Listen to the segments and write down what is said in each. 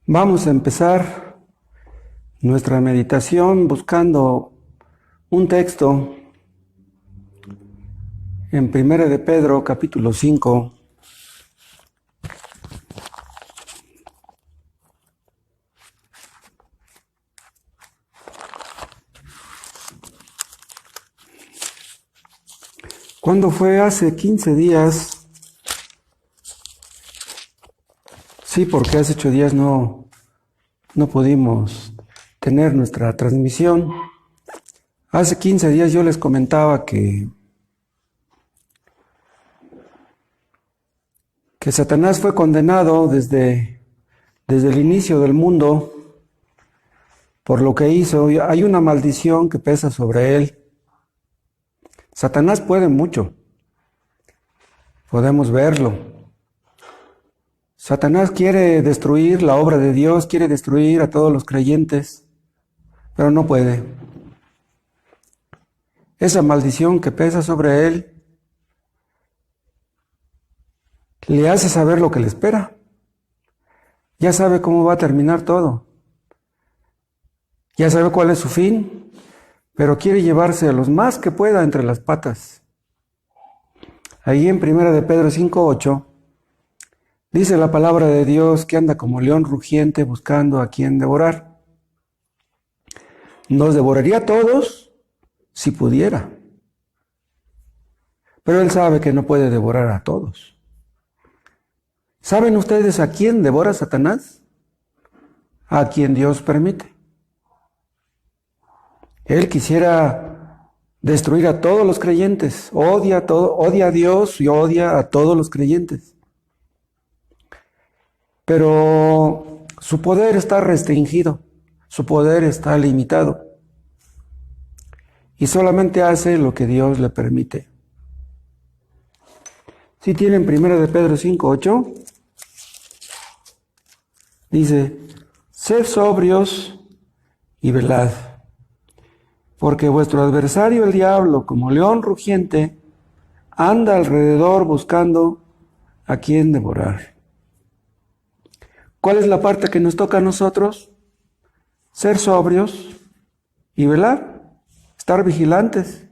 Vamos a empezar nuestra meditación buscando un texto en Primera de Pedro, capítulo 5. ¿Cuándo fue? Hace 15 días. Sí, porque hace 8 días no pudimos tener nuestra transmisión. Hace 15 días yo les comentaba que Satanás fue condenado desde el inicio del mundo por lo que hizo. Hay una maldición que pesa sobre él. Satanás puede mucho. Podemos verlo. Satanás quiere destruir la obra de Dios, quiere destruir a todos los creyentes, pero no puede. Esa maldición que pesa sobre él le hace saber lo que le espera. Ya sabe cómo va a terminar todo. Ya sabe cuál es su fin, pero quiere llevarse a los más que pueda entre las patas. Ahí en Primera de Pedro 5:8 dice la palabra de Dios que anda como león rugiente buscando a quien devorar. Nos devoraría a todos si pudiera. Pero él sabe que no puede devorar a todos. ¿Saben ustedes a quién devora Satanás? A quien Dios permite. Él quisiera destruir a todos los creyentes. Odia a Dios y odia a todos los creyentes. Pero su poder está restringido, su poder está limitado. Y solamente hace lo que Dios le permite. Si tienen Primera de Pedro 5:8, dice: sed sobrios y velad, porque vuestro adversario el diablo, como león rugiente, anda alrededor buscando a quien devorar. ¿Cuál es la parte que nos toca a nosotros? Ser sobrios y velar, estar vigilantes,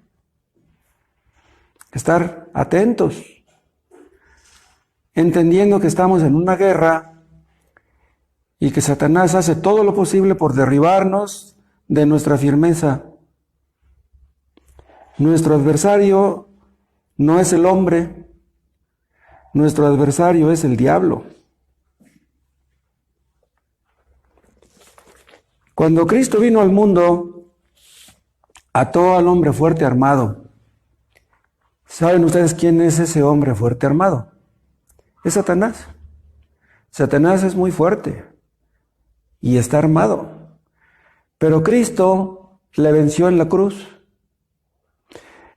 estar atentos, entendiendo que estamos en una guerra y que Satanás hace todo lo posible por derribarnos de nuestra firmeza. Nuestro adversario no es el hombre, nuestro adversario es el diablo. Cuando Cristo vino al mundo, ató al hombre fuerte armado. ¿Saben ustedes quién es ese hombre fuerte armado? Es Satanás. Satanás es muy fuerte y está armado. Pero Cristo le venció en la cruz.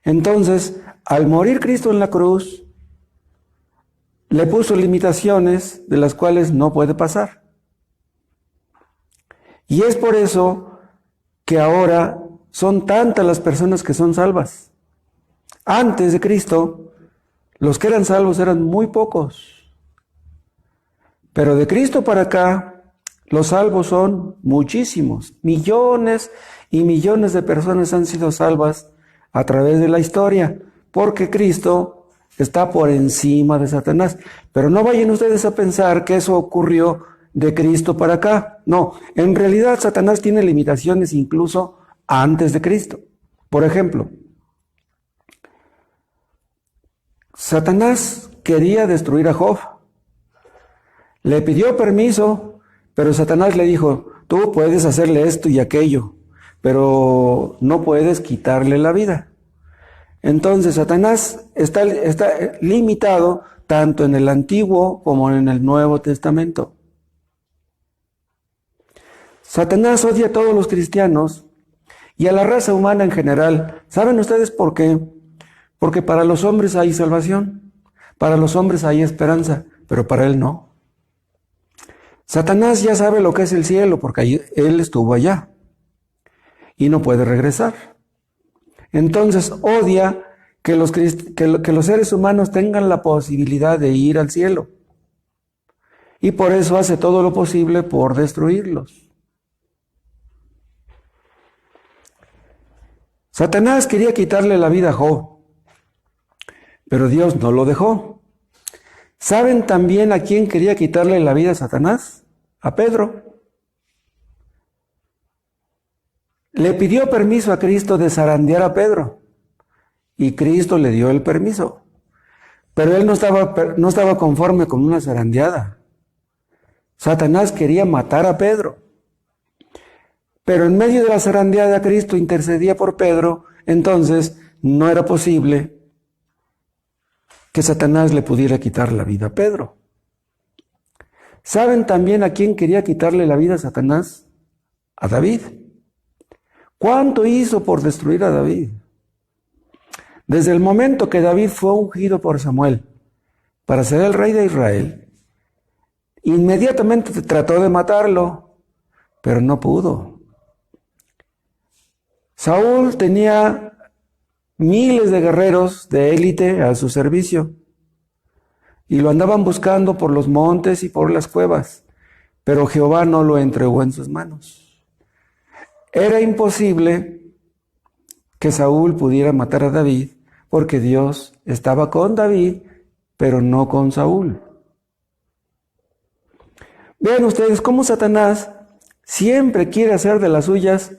Entonces, al morir Cristo en la cruz, le puso limitaciones de las cuales no puede pasar. Y es por eso que ahora son tantas las personas que son salvas. Antes de Cristo, los que eran salvos eran muy pocos. Pero de Cristo para acá, los salvos son muchísimos. Millones y millones de personas han sido salvas a través de la historia, porque Cristo está por encima de Satanás. Pero no vayan ustedes a pensar que eso ocurrió de Cristo para acá. No, en realidad Satanás tiene limitaciones incluso antes de Cristo. Por ejemplo, Satanás quería destruir a Job. Le pidió permiso, pero Satanás le dijo: tú puedes hacerle esto y aquello, pero no puedes quitarle la vida. Entonces Satanás está limitado tanto en el Antiguo como en el Nuevo Testamento. Satanás odia a todos los cristianos y a la raza humana en general. ¿Saben ustedes por qué? Porque para los hombres hay salvación, para los hombres hay esperanza, pero para él no. Satanás ya sabe lo que es el cielo porque él estuvo allá y no puede regresar. Entonces odia que los seres humanos tengan la posibilidad de ir al cielo. y por eso hace todo lo posible por destruirlos. Satanás quería quitarle la vida a Job, pero Dios no lo dejó. ¿Saben también a quién quería quitarle la vida a Satanás? A Pedro. Le pidió permiso a Cristo de zarandear a Pedro, y Cristo le dio el permiso. Pero él no estaba conforme con una zarandeada. Satanás quería matar a Pedro. Pero en medio de la zarandeada, Cristo intercedía por Pedro, entonces no era posible que Satanás le pudiera quitar la vida a Pedro. ¿Saben también a quién quería quitarle la vida a Satanás? A David. ¿Cuánto hizo por destruir a David? Desde el momento que David fue ungido por Samuel para ser el rey de Israel, inmediatamente trató de matarlo, pero no pudo. Saúl tenía miles de guerreros de élite a su servicio y lo andaban buscando por los montes y por las cuevas, pero Jehová no lo entregó en sus manos. Era imposible que Saúl pudiera matar a David porque Dios estaba con David, pero no con Saúl. Vean ustedes cómo Satanás siempre quiere hacer de las suyas,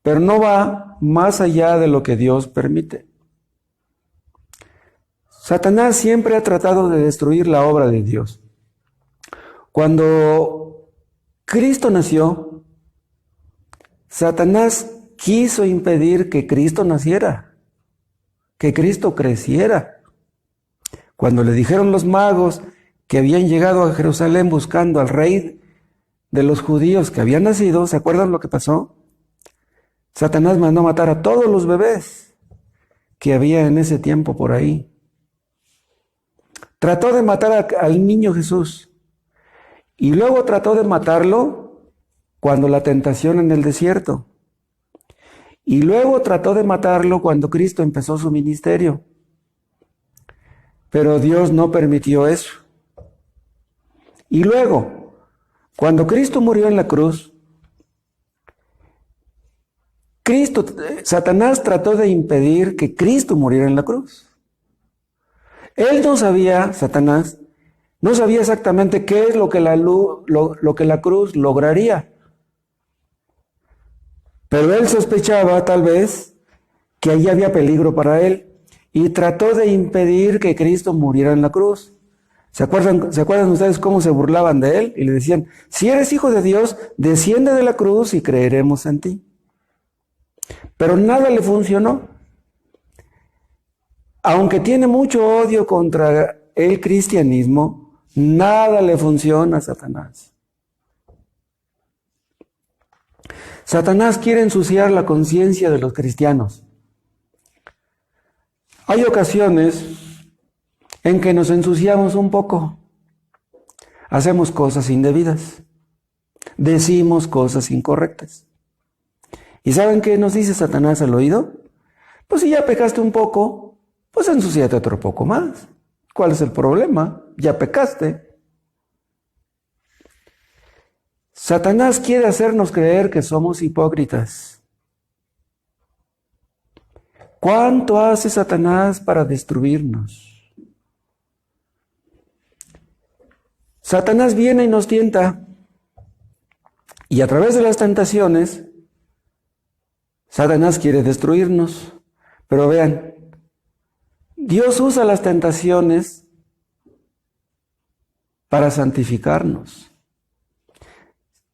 pero no va más allá de lo que Dios permite. Satanás siempre ha tratado de destruir la obra de Dios. Cuando Cristo nació, Satanás quiso impedir que Cristo naciera, que Cristo creciera. Cuando le dijeron los magos que habían llegado a Jerusalén buscando al rey de los judíos que había nacido, ¿se acuerdan lo que pasó? Satanás mandó matar a todos los bebés que había en ese tiempo por ahí. Trató de matar al niño Jesús y luego trató de matarlo cuando la tentación en el desierto. Y luego trató de matarlo cuando Cristo empezó su ministerio. Pero Dios no permitió eso. Y luego, cuando Cristo murió en la cruz, Satanás trató de impedir que Cristo muriera en la cruz. Él no sabía, Satanás, no sabía exactamente qué es lo que la cruz lograría. Pero él sospechaba, tal vez, que allí había peligro para él y trató de impedir que Cristo muriera en la cruz. ¿Se acuerdan ustedes cómo se burlaban de él? Y le decían, si eres hijo de Dios, desciende de la cruz y creeremos en ti. Pero nada le funcionó. Aunque tiene mucho odio contra el cristianismo, nada le funciona a Satanás. Satanás quiere ensuciar la conciencia de los cristianos. Hay ocasiones en que nos ensuciamos un poco. Hacemos cosas indebidas. Decimos cosas incorrectas. ¿Y saben qué nos dice Satanás al oído? Pues si ya pecaste un poco, pues ensúciate otro poco más. ¿Cuál es el problema? Ya pecaste. Satanás quiere hacernos creer que somos hipócritas. ¿Cuánto hace Satanás para destruirnos? Satanás viene y nos tienta. Y a través de las tentaciones, Satanás quiere destruirnos. Pero vean, Dios usa las tentaciones para santificarnos.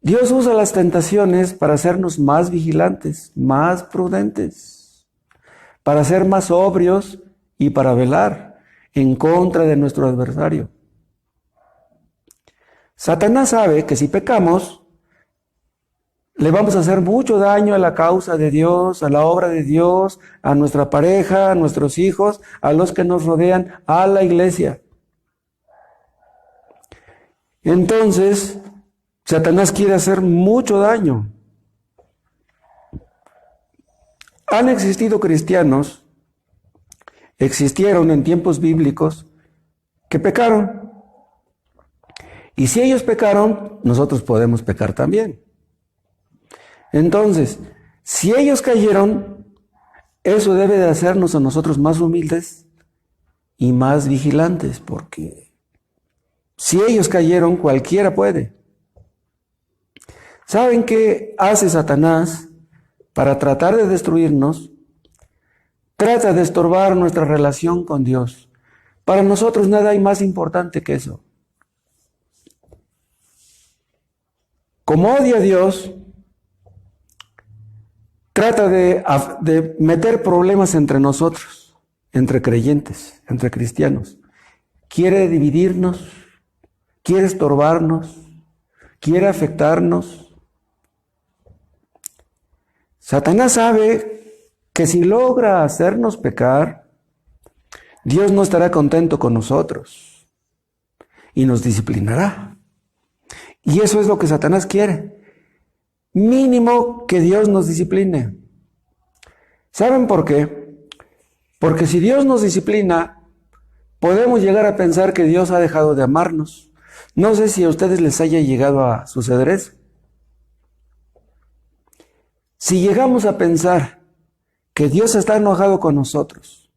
Dios usa las tentaciones para hacernos más vigilantes, más prudentes, para ser más sobrios y para velar en contra de nuestro adversario. Satanás sabe que si pecamos, le vamos a hacer mucho daño a la causa de Dios, a la obra de Dios, a nuestra pareja, a nuestros hijos, a los que nos rodean, a la iglesia. Entonces, Satanás quiere hacer mucho daño. Han existido cristianos, existieron en tiempos bíblicos, que pecaron. Y si ellos pecaron, nosotros podemos pecar también. Entonces, si ellos cayeron, eso debe de hacernos a nosotros más humildes y más vigilantes, porque si ellos cayeron, cualquiera puede. ¿Saben qué hace Satanás para tratar de destruirnos? Trata de estorbar nuestra relación con Dios. Para nosotros nada hay más importante que eso. Como odia a Dios, trata de meter problemas entre nosotros, entre creyentes, entre cristianos. Quiere dividirnos, quiere estorbarnos, quiere afectarnos. Satanás sabe que si logra hacernos pecar, Dios no estará contento con nosotros y nos disciplinará. Y eso es lo que Satanás quiere. Mínimo que Dios nos discipline. ¿Saben por qué? Porque si Dios nos disciplina, podemos llegar a pensar que Dios ha dejado de amarnos. No sé si a ustedes les haya llegado a suceder eso. Si llegamos a pensar que Dios está enojado con nosotros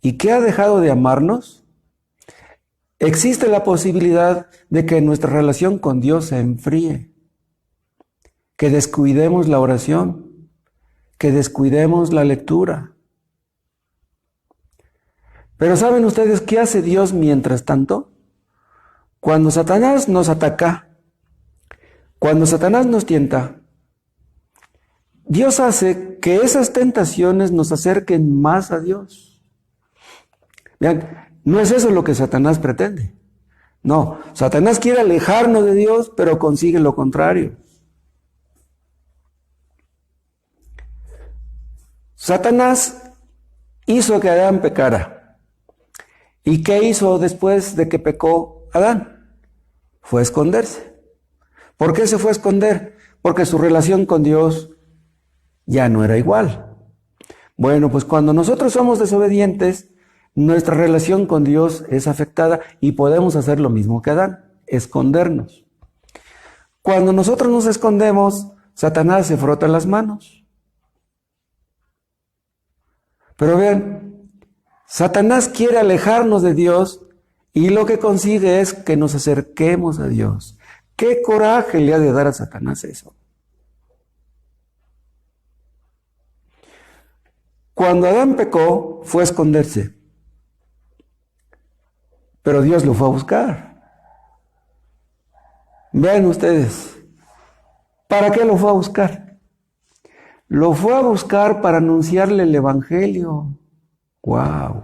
y que ha dejado de amarnos, existe la posibilidad de que nuestra relación con Dios se enfríe, que descuidemos la oración, que descuidemos la lectura. Pero ¿saben ustedes qué hace Dios mientras tanto? Cuando Satanás nos ataca, cuando Satanás nos tienta, Dios hace que esas tentaciones nos acerquen más a Dios. Vean, no es eso lo que Satanás pretende. No, Satanás quiere alejarnos de Dios, pero consigue lo contrario. Satanás hizo que Adán pecara. ¿Y qué hizo después de que pecó Adán? Fue a esconderse. ¿Por qué se fue a esconder? Porque su relación con Dios ya no era igual. Bueno, pues cuando nosotros somos desobedientes, nuestra relación con Dios es afectada y podemos hacer lo mismo que Adán, escondernos. Cuando nosotros nos escondemos, Satanás se frota las manos. Pero vean, Satanás quiere alejarnos de Dios y lo que consigue es que nos acerquemos a Dios. ¿Qué coraje le ha de dar a Satanás eso? Cuando Adán pecó, fue a esconderse. Pero Dios lo fue a buscar. Vean ustedes, ¿para qué lo fue a buscar? Lo fue a buscar para anunciarle el Evangelio. ¡Wow!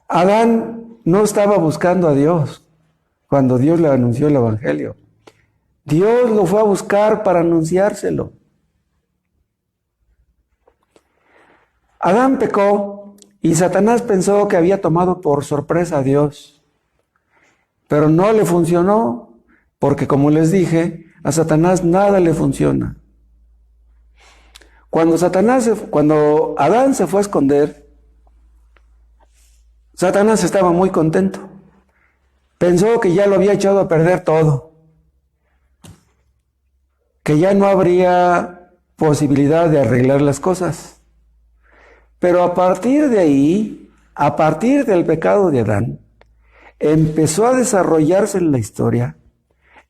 Adán no estaba buscando a Dios cuando Dios le anunció el Evangelio. Dios lo fue a buscar para anunciárselo. Adán pecó y Satanás pensó que había tomado por sorpresa a Dios. Pero no le funcionó, porque como les dije, a Satanás nada le funciona. Cuando Adán se fue a esconder, Satanás estaba muy contento. Pensó que ya lo había echado a perder todo, que ya no habría posibilidad de arreglar las cosas. Pero a partir de ahí, a partir del pecado de Adán, empezó a desarrollarse en la historia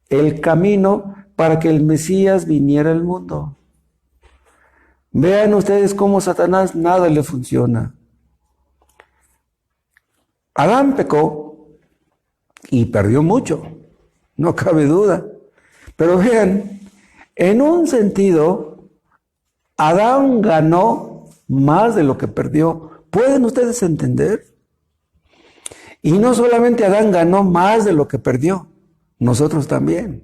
el camino para que el Mesías viniera al mundo. Vean ustedes cómo Satanás nada le funciona. Adán pecó y perdió mucho, no cabe duda. Pero vean, en un sentido, Adán ganó más de lo que perdió. ¿Pueden ustedes entender? Y no solamente Adán ganó más de lo que perdió, nosotros también.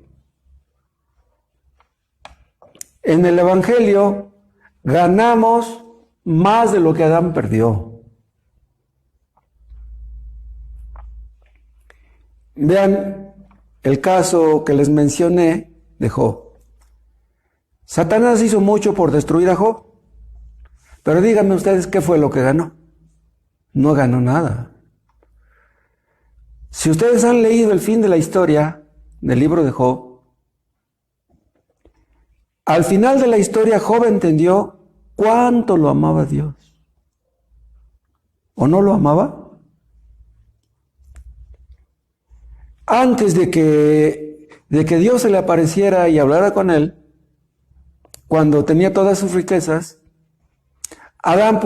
En el Evangelio ganamos más de lo que Adán perdió. Vean el caso que les mencioné de Job. Satanás hizo mucho por destruir a Job. Pero díganme ustedes qué fue lo que ganó. No ganó nada. Si ustedes han leído el fin de la historia del libro de Job, al final de la historia Job entendió cuánto lo amaba Dios. ¿O no lo amaba? Antes de que Dios se le apareciera y hablara con él, cuando tenía todas sus riquezas, Job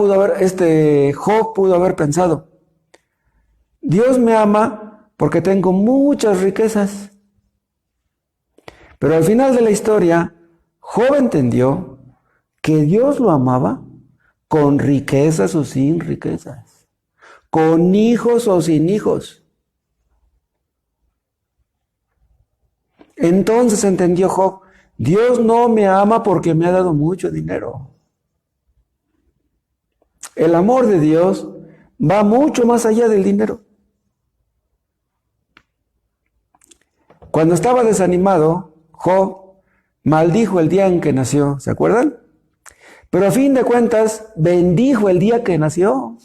pudo haber pensado, Dios me ama porque tengo muchas riquezas. Pero al final de la historia, Job entendió que Dios lo amaba con riquezas o sin riquezas, con hijos o sin hijos. Entonces entendió Job, Dios no me ama porque me ha dado mucho dinero. El amor de Dios va mucho más allá del dinero. Cuando estaba desanimado, Job maldijo el día en que nació, ¿se acuerdan? Pero a fin de cuentas, bendijo el día que nació.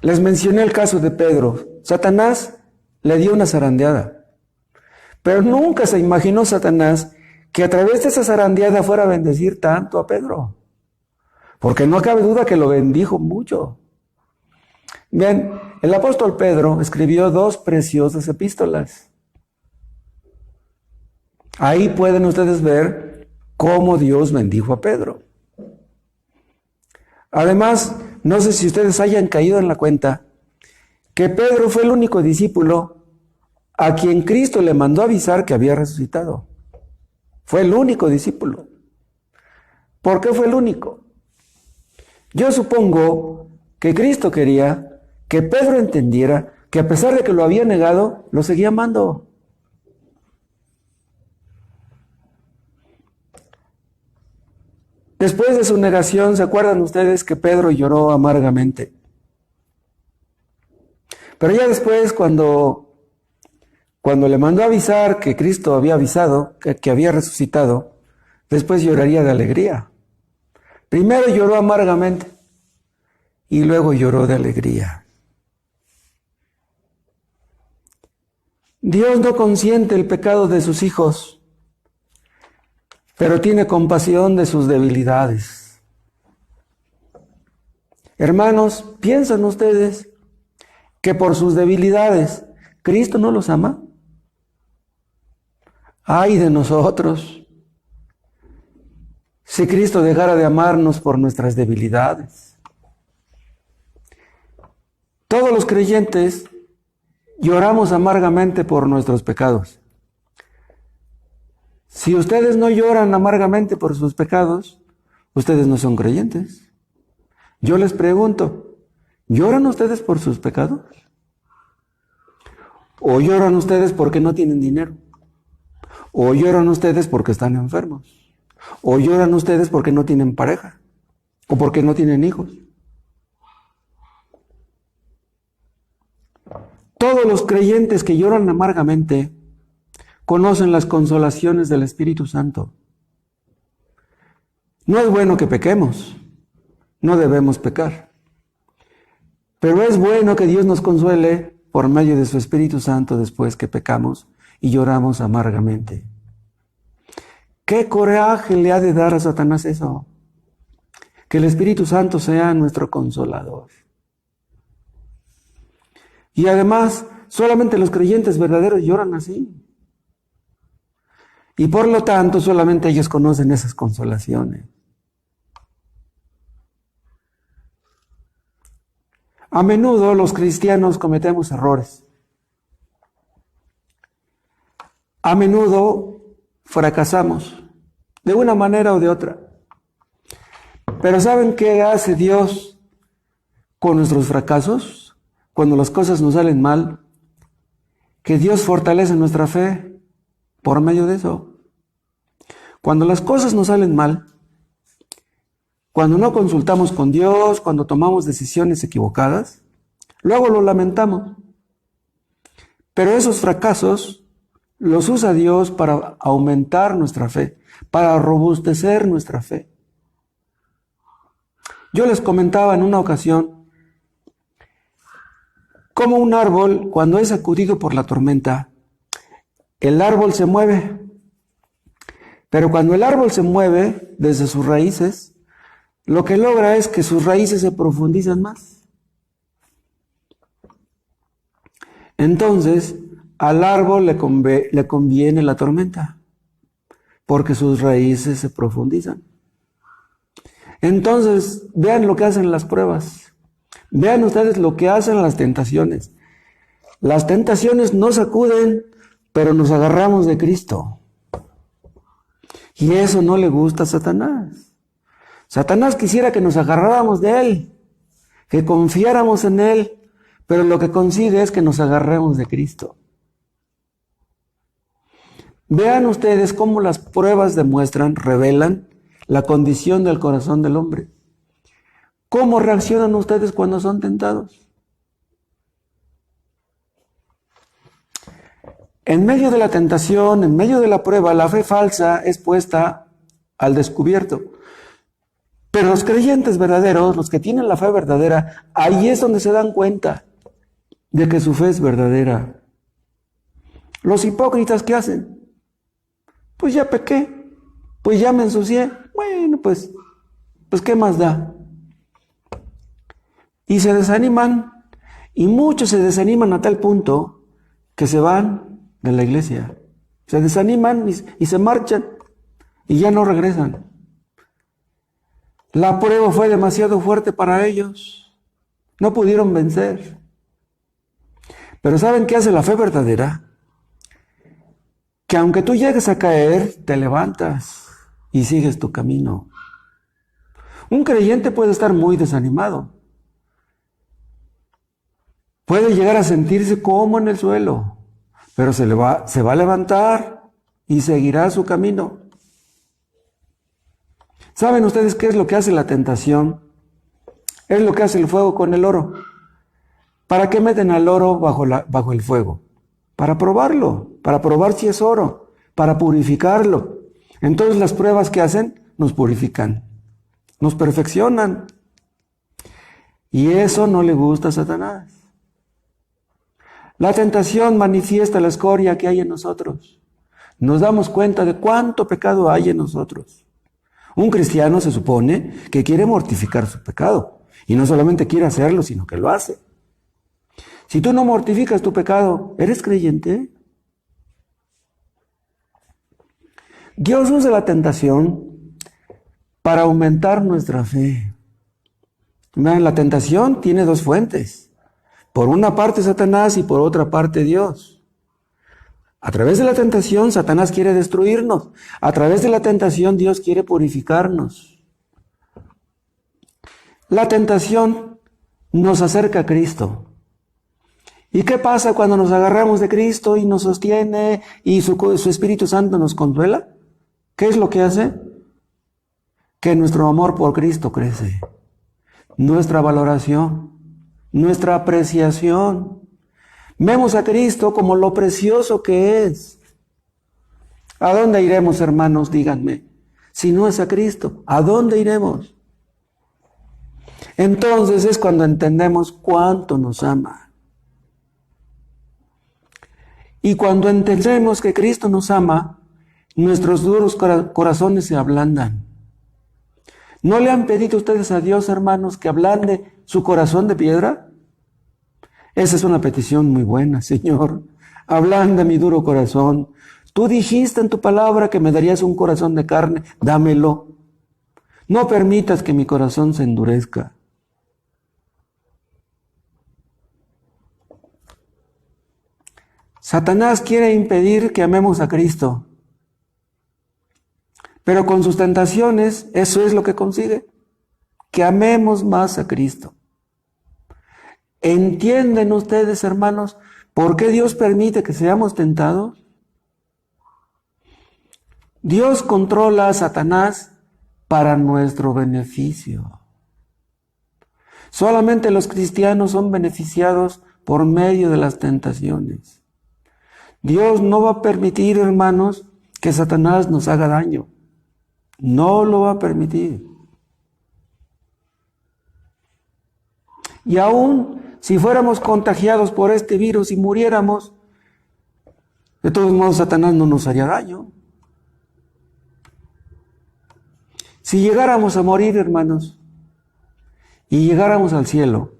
Les mencioné el caso de Pedro. Satanás le dio una zarandeada. Pero nunca se imaginó Satanás que a través de esa zarandeada fuera a bendecir tanto a Pedro. Porque no cabe duda que lo bendijo mucho. Bien, el apóstol Pedro escribió 2 preciosas epístolas. Ahí pueden ustedes ver cómo Dios bendijo a Pedro. Además, no sé si ustedes hayan caído en la cuenta que Pedro fue el único discípulo a quien Cristo le mandó avisar que había resucitado. Fue el único discípulo. ¿Por qué fue el único? Yo supongo que Cristo quería que Pedro entendiera que a pesar de que lo había negado, lo seguía amando. Después de su negación, ¿se acuerdan ustedes que Pedro lloró amargamente? Pero ya después, cuando le mandó avisar que Cristo había avisado, que había resucitado, después lloraría de alegría. Primero lloró amargamente y luego lloró de alegría. Dios no consiente el pecado de sus hijos, pero tiene compasión de sus debilidades. Hermanos, ¿piensan ustedes que por sus debilidades Cristo no los ama? ¡Ay de nosotros! Si Cristo dejara de amarnos por nuestras debilidades. Todos los creyentes lloramos amargamente por nuestros pecados. Si ustedes no lloran amargamente por sus pecados, ustedes no son creyentes. Yo les pregunto, ¿lloran ustedes por sus pecados? ¿O lloran ustedes porque no tienen dinero? ¿O lloran ustedes porque están enfermos? ¿O lloran ustedes porque no tienen pareja? ¿O porque no tienen hijos? Todos los creyentes que lloran amargamente conocen las consolaciones del Espíritu Santo. No es bueno que pequemos, no debemos pecar. Pero es bueno que Dios nos consuele por medio de su Espíritu Santo después que pecamos y lloramos amargamente. ¿Qué coraje le ha de dar a Satanás eso? Que el Espíritu Santo sea nuestro consolador. Y además, solamente los creyentes verdaderos lloran así. Y por lo tanto, solamente ellos conocen esas consolaciones. A menudo los cristianos cometemos errores. A menudo fracasamos, de una manera o de otra. Pero ¿saben qué hace Dios con nuestros fracasos? Cuando las cosas nos salen mal, que Dios fortalece nuestra fe por medio de eso. Cuando las cosas nos salen mal, cuando no consultamos con Dios, cuando tomamos decisiones equivocadas, luego lo lamentamos. Pero esos fracasos los usa Dios para aumentar nuestra fe, para robustecer nuestra fe. Yo les comentaba en una ocasión Como un árbol, cuando es sacudido por la tormenta, el árbol se mueve. Pero cuando el árbol se mueve desde sus raíces, lo que logra es que sus raíces se profundizan más. Entonces, al árbol le conviene la tormenta, porque sus raíces se profundizan. Entonces, vean lo que hacen las pruebas. Vean ustedes lo que hacen las tentaciones. Las tentaciones nos sacuden, pero nos agarramos de Cristo. Y eso no le gusta a Satanás. Satanás quisiera que nos agarráramos de Él, que confiáramos en Él, pero lo que consigue es que nos agarremos de Cristo. Vean ustedes cómo las pruebas demuestran, revelan la condición del corazón del hombre. ¿Cómo reaccionan ustedes cuando son tentados? En medio de la tentación, en medio de la prueba, la fe falsa es puesta al descubierto. Pero los creyentes verdaderos, los que tienen la fe verdadera, ahí es donde se dan cuenta de que su fe es verdadera. Los hipócritas, ¿qué hacen? Pues ya pequé, pues ya me ensucié. Bueno, pues ¿qué más da? Y se desaniman, y muchos se desaniman a tal punto que se van de la iglesia. Se desaniman y se marchan y ya no regresan. La prueba fue demasiado fuerte para ellos. No pudieron vencer. Pero ¿saben qué hace la fe verdadera? Que aunque tú llegues a caer, te levantas y sigues tu camino. Un creyente puede estar muy desanimado. Puede llegar a sentirse como en el suelo, pero se va a levantar y seguirá su camino. ¿Saben ustedes qué es lo que hace la tentación? Es lo que hace el fuego con el oro. ¿Para qué meten al oro bajo el fuego? Para probarlo, para probar si es oro, para purificarlo. Entonces las pruebas que hacen nos purifican, nos perfeccionan. Y eso no le gusta a Satanás. La tentación manifiesta la escoria que hay en nosotros. Nos damos cuenta de cuánto pecado hay en nosotros. Un cristiano se supone que quiere mortificar su pecado. Y no solamente quiere hacerlo, sino que lo hace. Si tú no mortificas tu pecado, ¿eres creyente? Dios usa la tentación para aumentar nuestra fe. La tentación tiene dos fuentes. Por una parte Satanás y por otra parte Dios. A través de la tentación Satanás quiere destruirnos. A través de la tentación Dios quiere purificarnos. La tentación nos acerca a Cristo. ¿Y qué pasa cuando nos agarramos de Cristo y nos sostiene y su Espíritu Santo nos consuela? ¿Qué es lo que hace? Que nuestro amor por Cristo crece. Nuestra valoración, nuestra apreciación. Vemos a Cristo como lo precioso que es. ¿A dónde iremos, hermanos? Díganme. Si no es a Cristo, ¿a dónde iremos? Entonces es cuando entendemos cuánto nos ama. Y cuando entendemos que Cristo nos ama, nuestros duros corazones se ablandan. ¿No le han pedido ustedes a Dios, hermanos, que ablande su corazón de piedra? Esa es una petición muy buena, Señor. Ablanda mi duro corazón. Tú dijiste en tu palabra que me darías un corazón de carne. Dámelo. No permitas que mi corazón se endurezca. Satanás quiere impedir que amemos a Cristo. Pero con sus tentaciones, eso es lo que consigue. Que amemos más a Cristo. ¿Entienden ustedes, hermanos, por qué Dios permite que seamos tentados? Dios controla a Satanás para nuestro beneficio. Solamente los cristianos son beneficiados por medio de las tentaciones. Dios no va a permitir, hermanos, que Satanás nos haga daño. No lo va a permitir. Y aún Si fuéramos contagiados por este virus y muriéramos, de todos modos Satanás no nos haría daño. Si llegáramos a morir, hermanos, y llegáramos al cielo,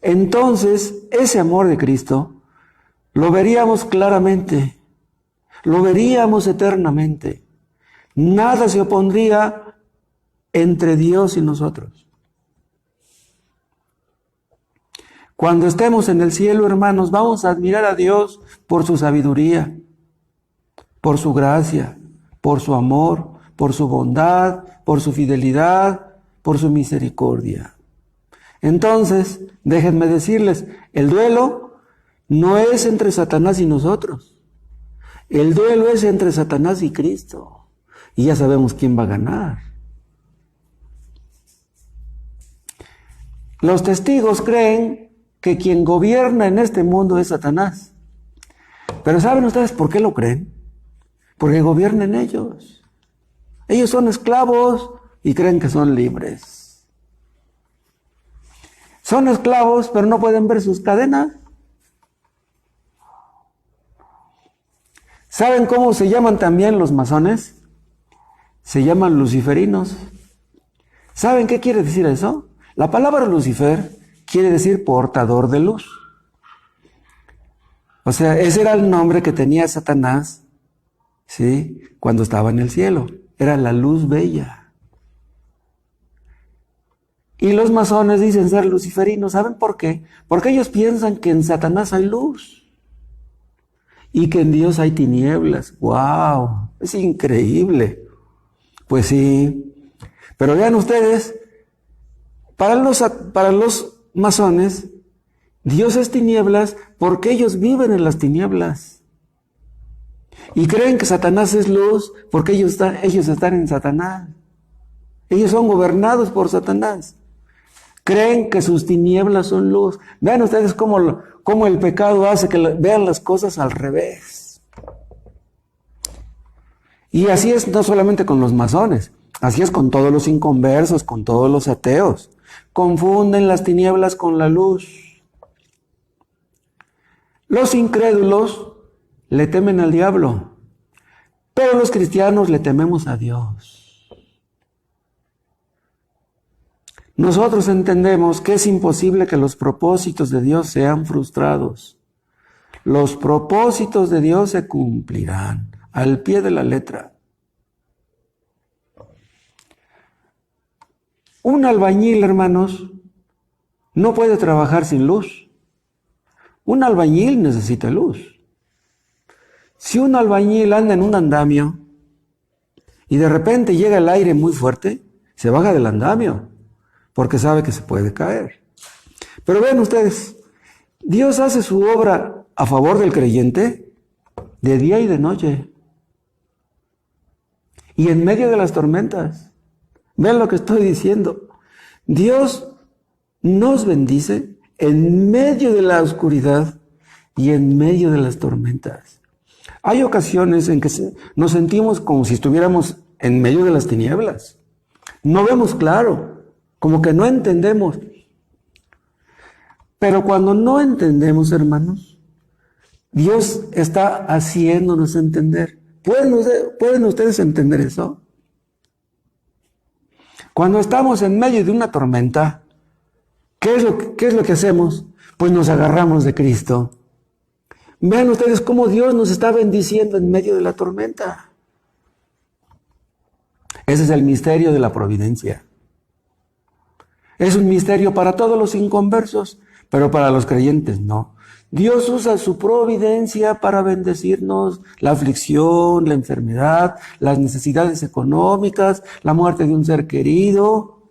entonces ese amor de Cristo lo veríamos claramente, lo veríamos eternamente. Nada se opondría entre Dios y nosotros. Cuando estemos en el cielo, hermanos, vamos a admirar a Dios por su sabiduría, por su gracia, por su amor, por su bondad, por su fidelidad, por su misericordia. Entonces, déjenme decirles, el duelo no es entre Satanás y nosotros. El duelo es entre Satanás y Cristo. Y ya sabemos quién va a ganar. Los testigos creen que quien gobierna en este mundo es Satanás. Pero ¿saben ustedes por qué lo creen? Porque gobiernan ellos. Ellos son esclavos y creen que son libres. Son esclavos, pero no pueden ver sus cadenas. ¿Saben cómo se llaman también los masones? Se llaman luciferinos. ¿Saben qué quiere decir eso? La palabra Lucifer quiere decir portador de luz. O sea, ese era el nombre que tenía Satanás, ¿sí?, cuando estaba en el cielo. Era la luz bella. Y los masones dicen ser luciferinos. ¿Saben por qué? Porque ellos piensan que en Satanás hay luz y que en Dios hay tinieblas. ¡Wow! Es increíble. Pues sí. Pero vean ustedes, para los masones, Dios es tinieblas porque ellos viven en las tinieblas. Y creen que Satanás es luz porque ellos están en Satanás. Ellos son gobernados por Satanás. Creen que sus tinieblas son luz. Vean ustedes cómo el pecado hace que vean las cosas al revés. Y así es no solamente con los masones, así es con todos los inconversos, con todos los ateos. Confunden las tinieblas con la luz. Los incrédulos le temen al diablo, pero los cristianos le tememos a Dios. Nosotros entendemos que es imposible que los propósitos de Dios sean frustrados. Los propósitos de Dios se cumplirán al pie de la letra. Un albañil, hermanos, no puede trabajar sin luz. Un albañil necesita luz. Si un albañil anda en un andamio y de repente llega el aire muy fuerte, se baja del andamio porque sabe que se puede caer. Pero vean ustedes, Dios hace su obra a favor del creyente de día y de noche y en medio de las tormentas. Vean lo que estoy diciendo. Dios nos bendice en medio de la oscuridad y en medio de las tormentas. Hay ocasiones en que nos sentimos como si estuviéramos en medio de las tinieblas. No vemos claro, como que no entendemos. Pero cuando no entendemos, hermanos, Dios está haciéndonos entender. ¿Pueden ustedes entender eso? Cuando estamos en medio de una tormenta, ¿qué es lo que hacemos? Pues nos agarramos de Cristo. Vean ustedes cómo Dios nos está bendiciendo en medio de la tormenta. Ese es el misterio de la providencia. Es un misterio para todos los inconversos, pero para los creyentes no. Dios usa su providencia para bendecirnos, la aflicción, la enfermedad, las necesidades económicas, la muerte de un ser querido.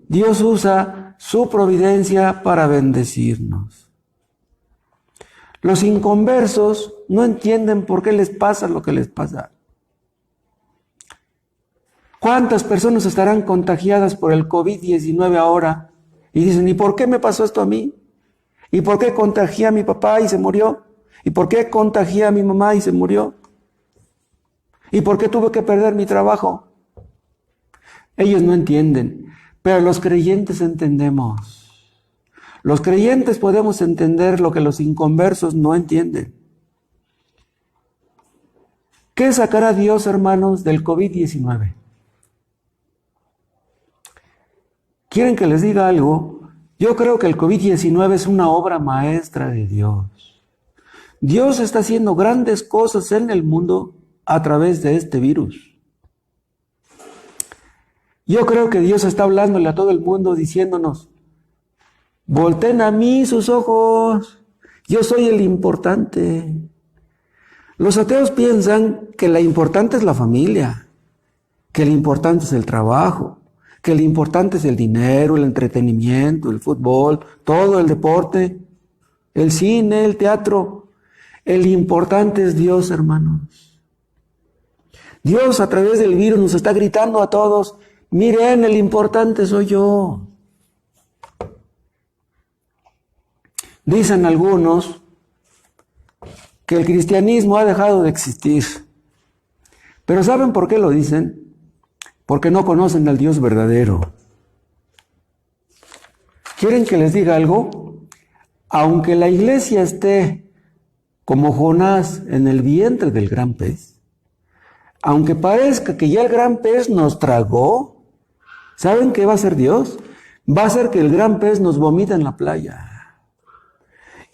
Dios usa su providencia para bendecirnos. Los inconversos no entienden por qué les pasa lo que les pasa. ¿Cuántas personas estarán contagiadas por el COVID-19 ahora? Y dicen, ¿y por qué me pasó esto a mí? ¿Y por qué contagié a mi papá y se murió? ¿Y por qué contagié a mi mamá y se murió? ¿Y por qué tuve que perder mi trabajo? Ellos no entienden, pero los creyentes entendemos. Los creyentes podemos entender lo que los inconversos no entienden. ¿Qué sacará Dios, hermanos, del COVID-19? ¿Quieren que les diga algo? Yo creo que el COVID-19 es una obra maestra de Dios. Dios está haciendo grandes cosas en el mundo a través de este virus. Yo creo que Dios está hablándole a todo el mundo diciéndonos, volteen a mí sus ojos, yo soy el importante. Los ateos piensan que la importante es la familia, que lo importante es el trabajo, que lo importante es el dinero, el entretenimiento, el fútbol, todo el deporte, el cine, el teatro. El importante es Dios, hermanos. Dios a través del virus nos está gritando a todos, miren, el importante soy yo. Dicen algunos que el cristianismo ha dejado de existir. Pero ¿saben por qué lo dicen? Porque no conocen al Dios verdadero. ¿Quieren que les diga algo? Aunque la iglesia esté como Jonás en el vientre del gran pez, aunque parezca que ya el gran pez nos tragó, ¿saben qué va a hacer Dios? Va a hacer que el gran pez nos vomita en la playa.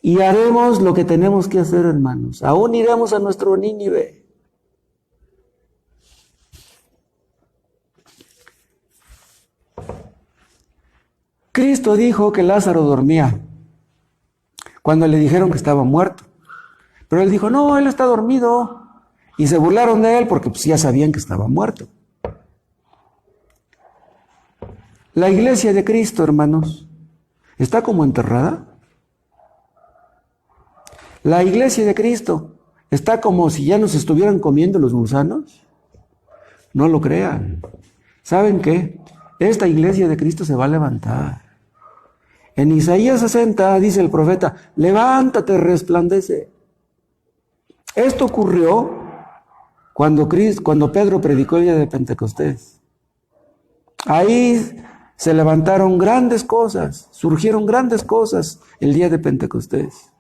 Y haremos lo que tenemos que hacer, hermanos. Aún iremos a nuestro Nínive. Cristo dijo que Lázaro dormía cuando le dijeron que estaba muerto. Pero él dijo, no, él está dormido. Y se burlaron de él porque pues, ya sabían que estaba muerto. La iglesia de Cristo, hermanos, está como enterrada. La iglesia de Cristo está como si ya nos estuvieran comiendo los gusanos. No lo crean. ¿Saben qué? Esta iglesia de Cristo se va a levantar. En Isaías 60 dice el profeta, levántate, resplandece. Esto ocurrió cuando Pedro predicó el día de Pentecostés. Ahí se levantaron grandes cosas, surgieron grandes cosas el día de Pentecostés.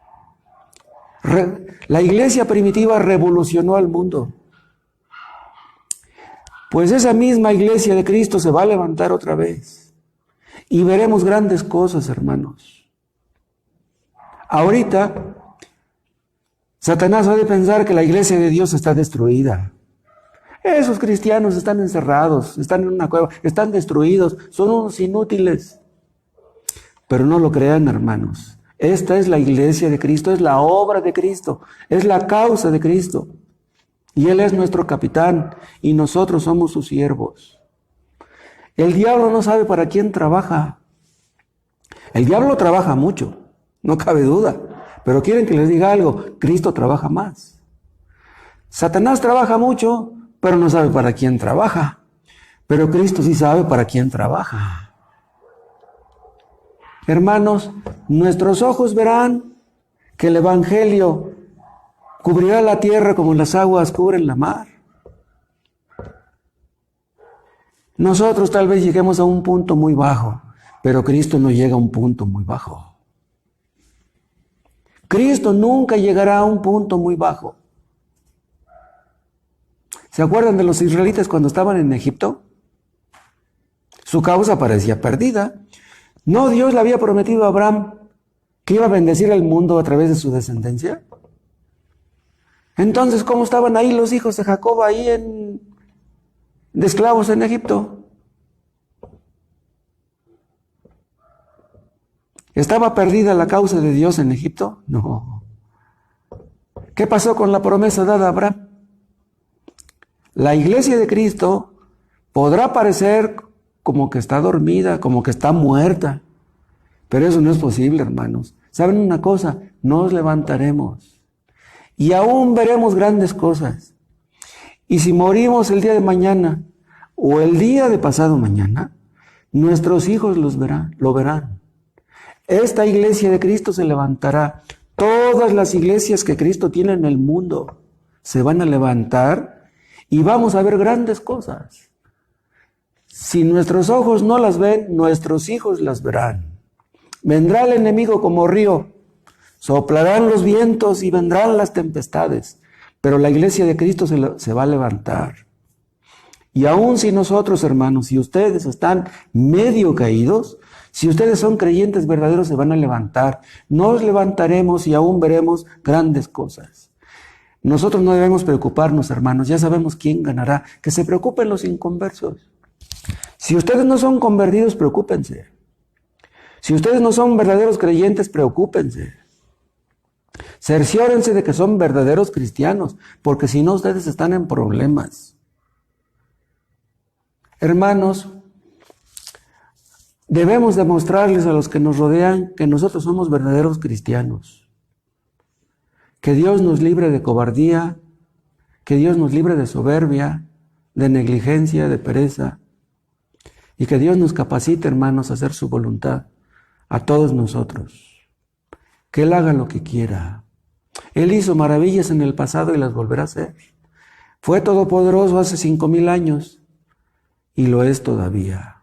La iglesia primitiva revolucionó al mundo. Pues esa misma iglesia de Cristo se va a levantar otra vez. Y veremos grandes cosas, hermanos. Ahorita, Satanás ha de pensar que la iglesia de Dios está destruida. Esos cristianos están encerrados, están en una cueva, están destruidos, son unos inútiles. Pero no lo crean, hermanos. Esta es la iglesia de Cristo, es la obra de Cristo, es la causa de Cristo. Y Él es nuestro capitán y nosotros somos sus siervos. El diablo no sabe para quién trabaja. El diablo trabaja mucho, no cabe duda. Pero quieren que les diga algo, Cristo trabaja más. Satanás trabaja mucho, pero no sabe para quién trabaja. Pero Cristo sí sabe para quién trabaja. Hermanos, nuestros ojos verán que el Evangelio cubrirá la tierra como las aguas cubren la mar. Nosotros tal vez lleguemos a un punto muy bajo, pero Cristo no llega a un punto muy bajo. Cristo nunca llegará a un punto muy bajo. ¿Se acuerdan de los israelitas cuando estaban en Egipto? Su causa parecía perdida. ¿No Dios le había prometido a Abraham que iba a bendecir al mundo a través de su descendencia? Entonces, ¿cómo estaban ahí los hijos de Jacob de esclavos en Egipto? ¿Estaba perdida la causa de Dios en Egipto? No. ¿Qué pasó con la promesa dada a Abraham? La iglesia de Cristo podrá parecer como que está dormida, como que está muerta. Pero eso no es posible, hermanos. ¿Saben una cosa? Nos levantaremos. Y aún veremos grandes cosas. Y si morimos el día de mañana o el día de pasado mañana, nuestros hijos lo verán. Esta iglesia de Cristo se levantará. Todas las iglesias que Cristo tiene en el mundo se van a levantar y vamos a ver grandes cosas. Si nuestros ojos no las ven, nuestros hijos las verán. Vendrá el enemigo como río, soplarán los vientos y vendrán las tempestades, pero la iglesia de Cristo se va a levantar. Y aún si nosotros, hermanos, si ustedes están medio caídos, si ustedes son creyentes verdaderos, se van a levantar. Nos levantaremos y aún veremos grandes cosas. Nosotros no debemos preocuparnos, hermanos, ya sabemos quién ganará. Que se preocupen los inconversos. Si ustedes no son convertidos, preocúpense. Si ustedes no son verdaderos creyentes, preocúpense. Cerciórense de que son verdaderos cristianos, porque si no, ustedes están en problemas. Hermanos, debemos demostrarles a los que nos rodean que nosotros somos verdaderos cristianos. Que Dios nos libre de cobardía, que Dios nos libre de soberbia, de negligencia, de pereza, y que Dios nos capacite, hermanos, a hacer su voluntad a todos nosotros. Que Él haga lo que quiera. Él hizo maravillas en el pasado y las volverá a hacer. Fue todopoderoso hace 5,000 años y lo es todavía.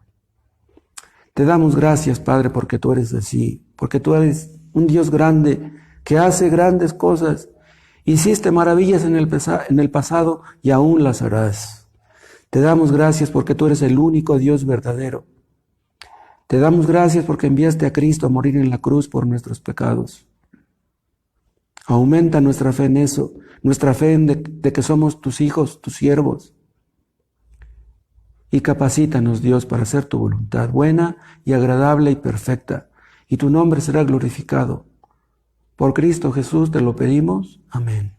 Te damos gracias, Padre, porque tú eres así, porque tú eres un Dios grande que hace grandes cosas. Hiciste maravillas en el pasado y aún las harás. Te damos gracias porque tú eres el único Dios verdadero. Te damos gracias porque enviaste a Cristo a morir en la cruz por nuestros pecados. Aumenta nuestra fe en eso, nuestra fe de que somos tus hijos, tus siervos. Y capacítanos, Dios, para hacer tu voluntad buena y agradable y perfecta. Y tu nombre será glorificado. Por Cristo Jesús te lo pedimos. Amén.